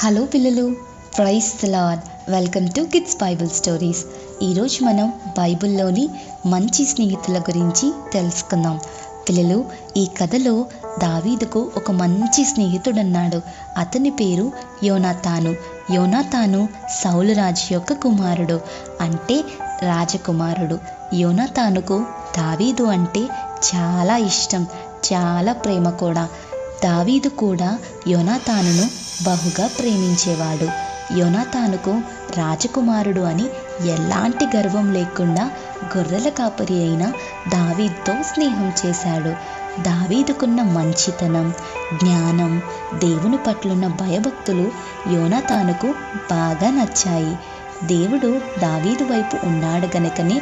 Hello పిల్లలు, praise the Lord. Welcome to kids Bible stories. ఈరోజు మనం బైబిల్లోని మంచి స్నేహితుల గురించి తెలుసుకుందాం. పిల్లలు, ఈ కథలో దావీదుకు ఒక మంచి స్నేహితుడున్నాడు. అతని పేరు యోనాతాను. యోనాతాను సౌలు రాజు యొక్క కుమారుడు, అంటే రాజకుమారుడు. యోనాతానుకు దావీదు అంటే చాలా ఇష్టం, చాలా ప్రేమ కూడా. దావీదు కూడా యోనాతానును బహుగా ప్రేమించేవాడు. యోనాతానుకు రాజకుమారుడు అని ఎలాంటి గర్వం లేకుండా గొర్రెల కాపరి అయిన దావీదుతో స్నేహం చేశాడు. దావీదుకున్న మంచితనం, జ్ఞానం, దేవుని పట్లున్న భయభక్తులు యోనాతానుకు బాగా నచ్చాయి. దేవుడు దావీదు వైపు ఉన్నాడు గనుకనే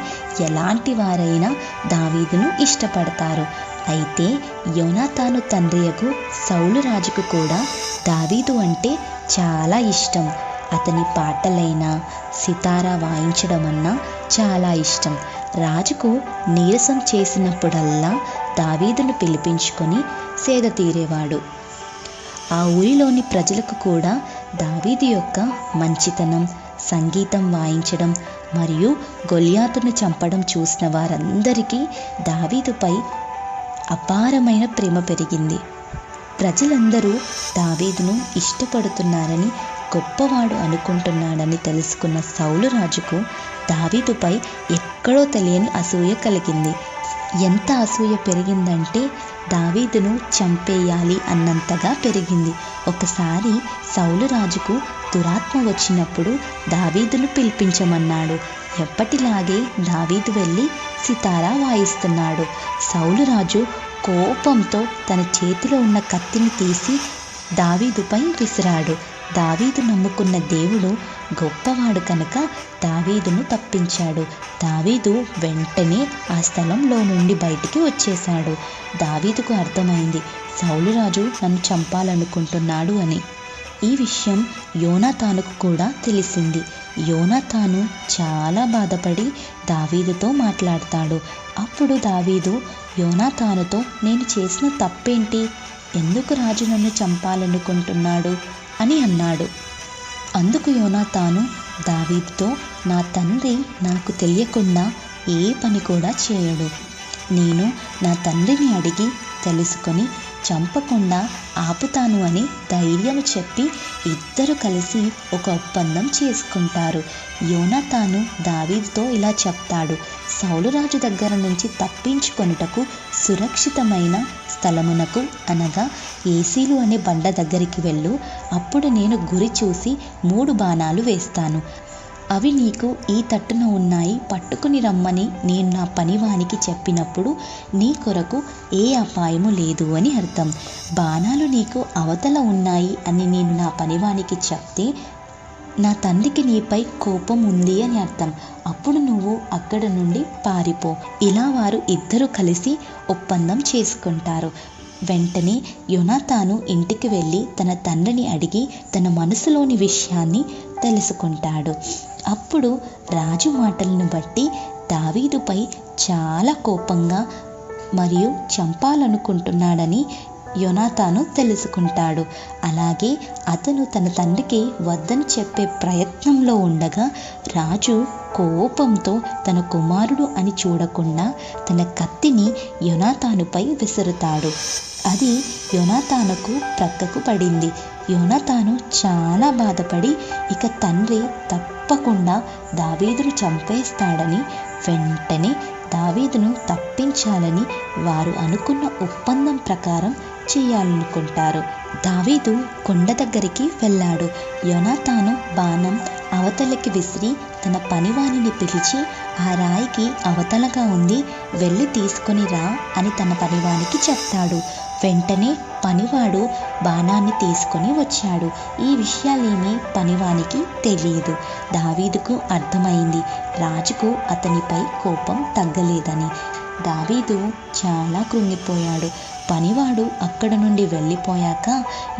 ఎలాంటి వారైనా దావీదును ఇష్టపడతారు. అయితే యోనాతాను తండ్రియకు సౌలు రాజుకు కూడా దావీదు అంటే చాలా ఇష్టం. అతని పాటలైనా సితారా వాయించడం అన్నా చాలా ఇష్టం. రాజుకు నీరసం చేసినప్పుడల్లా దావీదును పిలిపించుకొని సేద తీరేవాడు. ఆ ఊరిలోని ప్రజలకు కూడా దావీదు యొక్క మంచితనం, సంగీతం వాయించడం మరియు గొల్యాతును చంపడం చూసిన వారందరికీ దావీదుపై అపారమైన ప్రేమ పెరిగింది. ప్రజలందరూ దావీదును ఇష్టపడుతున్నారని, గొప్పవాడు అనుకుంటున్నాడని తెలుసుకున్న సౌలు రాజుకు దావీదుపై ఎక్కడో తెలియని అసూయ కలిగింది. ఎంత అసూయ పెరిగిందంటే దావీదును చంపేయాలి అన్నంతగా పెరిగింది. ఒకసారి సౌలు రాజుకు దురాత్మ వచ్చినప్పుడు దావీదును పిలిపించమన్నాడు. ఎప్పటిలాగే దావీదు వెళ్ళి సితారా వాయిస్తున్నాడు. సౌలు రాజు కోపంతో తన చేతిలో ఉన్న కత్తిని తీసి దావీదుపై విసిరాడు. దావీదు నమ్ముకున్న దేవుడు గొప్పవాడు కనుక దావీదును తప్పించాడు. దావీదు వెంటనే ఆ స్థలంలో నుండి బయటికి వచ్చేశాడు. దావీదుకు అర్థమైంది, సౌలు రాజు నన్ను చంపాలనుకుంటున్నాడు అని. ఈ విషయం యోనాతానుకు కూడా తెలిసింది. యోనాతాను చాలా బాధపడి దావీదుతో మాట్లాడతాడు. అప్పుడు దావీదు యోనాతానుతో, నేను చేసిన తప్పేంటి? ఎందుకు రాజు నన్ను చంపాలనుకుంటున్నాడు అని అన్నాడు. అందుకు యోనాతాను దావీదుతో, నా తండ్రి నాకు తెలియకుండా ఏ పని కూడా చేయడు. నేను నా తండ్రిని అడిగి తెలుసుకొని చంపకుండా ఆపుతాను అని ధైర్యం చెప్పి ఇద్దరు కలిసి ఒక ఒప్పందం చేసుకుంటారు. యోనాతాను దావీదుతో ఇలా చెప్తాడు, సౌలు రాజు దగ్గర నుంచి తప్పించుకొనుటకు సురక్షితమైన స్థలమునకు, అనగా ఏసీలు అనే బండ దగ్గరికి వెళ్ళు. అప్పుడు నేను గురి చూసి 3 బాణాలు వేస్తాను. అవి నీకు ఈ తట్టున ఉన్నాయి, పట్టుకుని రమ్మని నేను నా పనివానికి చెప్పినప్పుడు నీ కొరకు ఏ అపాయము లేదు అని అర్థం. బాణాలు నీకు అవతల ఉన్నాయి అని నేను నా పనివానికి చెప్తే నా తండ్రికి నీపై కోపం ఉంది అని అర్థం. అప్పుడు నువ్వు అక్కడ నుండి పారిపో. ఇలా వారు ఇద్దరు కలిసి ఒప్పందం చేసుకుంటారు. వెంటనే యోనాతాను ఇంటికి వెళ్ళి తన తండ్రిని అడిగి తన మనసులోని విషయాన్ని తెలుసుకుంటాడు. అప్పుడు రాజు మాటలను బట్టి దావీదుపై చాలా కోపంగా మరియు చంపాలనుకుంటున్నాడని యోనాతాను తెలుసుకుంటాడు. అలాగే అతను తన తండ్రికి వద్దని చెప్పే ప్రయత్నంలో ఉండగా రాజు కోపంతో తన కుమారుడు అని చూడకుండా తన కత్తిని యోనాతానుపై విసురుతాడు. అది యోనాతానుకు ప్రక్కకు పడింది. యోనాతాను చాలా బాధపడి ఇక తండ్రి తప్పకుండా దావీదును చంపేస్తాడని వెంటనే దావీదును తప్పించాలని వారు అనుకున్న ఒప్పందం ప్రకారం చేయాలనుకుంటారు. దావీదు కొండ దగ్గరికి వెళ్ళాడు. యోనాతాను బాణం అవతలకి విసిరి తన పనివానిని పిలిచి, ఆ రాయికి అవతలగా ఉంది, వెళ్ళి తీసుకొని రా అని తన పనివానికి చెప్తాడు. వెంటనే పనివాడు బాణాన్ని తీసుకొని వచ్చాడు. ఈ విషయాలేమీ పనివానికి తెలియదు. దావీదుకు అర్థమైంది, రాజుకు అతనిపై కోపం తగ్గలేదని. దావీదు చాలా కృంగిపోయాడు. పనివాడు అక్కడ నుండి వెళ్ళిపోయాక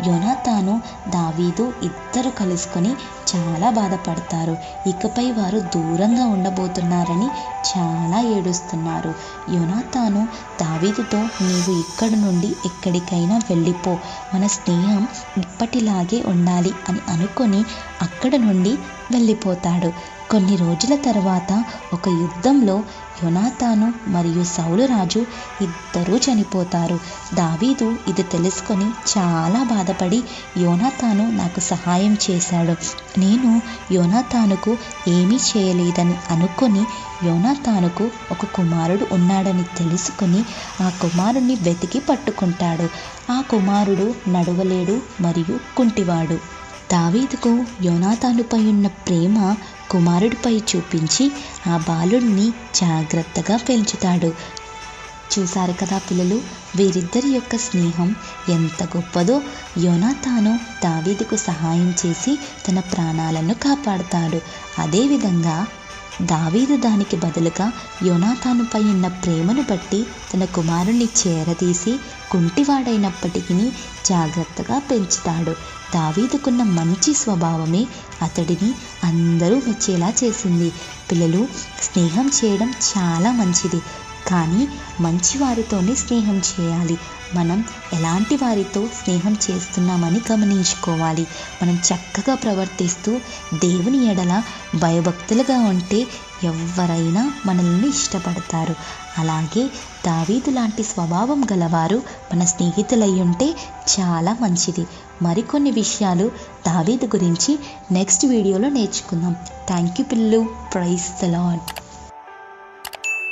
యోనాతాను దావీదు ఇద్దరు కలుసుకొని చాలా బాధపడతారు. ఇకపై వారు దూరంగా ఉండబోతున్నారని చాలా ఏడుస్తున్నారు. యోనాతాను దావీదుతో, నీవు ఇక్కడ నుండి ఎక్కడికైనా వెళ్ళిపో, మన స్నేహం ఇప్పటిలాగే ఉండాలి అని అనుకొని అక్కడ నుండి వెళ్ళిపోతాడు. కొన్ని రోజుల తర్వాత ఒక యుద్ధంలో యోనాతాను మరియు సౌలు రాజు ఇద్దరూ చనిపోతారు. దావీదు ఇది తెలుసుకొని చాలా బాధపడి, యోనాతాను నాకు సహాయం చేశాడు, నేను యోనాతానుకు ఏమీ చేయలేదని అనుకొని యోనాతానుకు ఒక కుమారుడు ఉన్నాడని తెలుసుకొని ఆ కుమారుణ్ణి వెతికి పట్టుకుంటాడు. ఆ కుమారుడు నడవలేడు మరియు కుంటివాడు. దావీదుకు యోనాతానుపై ఉన్న ప్రేమ కుమారుడిపై చూపించి ఆ బాలుడిని జాగ్రత్తగా పెంచుతాడు. చూశారు కదా పిల్లలు, వీరిద్దరి యొక్క స్నేహం ఎంత గొప్పదో. యోనాతాను దావీదుకు సహాయం చేసి తన ప్రాణాలను కాపాడుతాడు. అదేవిధంగా దావీదు దానికి బదులుగా యోనాతానుపై ఉన్న ప్రేమను బట్టి తన కుమారుణ్ణి చేరదీసి కుంటివాడైనప్పటికీ జాగ్రత్తగా పెంచుతాడు. దావీదుకున్న మంచి స్వభావమే అతడిని అందరూ మెచ్చేలా చేసింది. పిల్లలు, స్నేహం చేయడం చాలా మంచిది, కానీ మంచి వారితోనే స్నేహం చేయాలి. మనం ఎలాంటి వారితో స్నేహం చేస్తున్నామని గమనించుకోవాలి. మనం చక్కగా ప్రవర్తిస్తూ దేవుని ఎడల భయభక్తులుగా ఉంటే ఎవరైనా మనల్ని ఇష్టపడతారు. అలాగే దావీదు లాంటి స్వభావం గలవారు మన స్నేహితులై ఉంటే చాలా మంచిది. మరికొన్ని విషయాలు దావీదు గురించి నెక్స్ట్ వీడియోలో నేర్చుకుందాం. థ్యాంక్ యూ పిల్లలు. Praise the lord.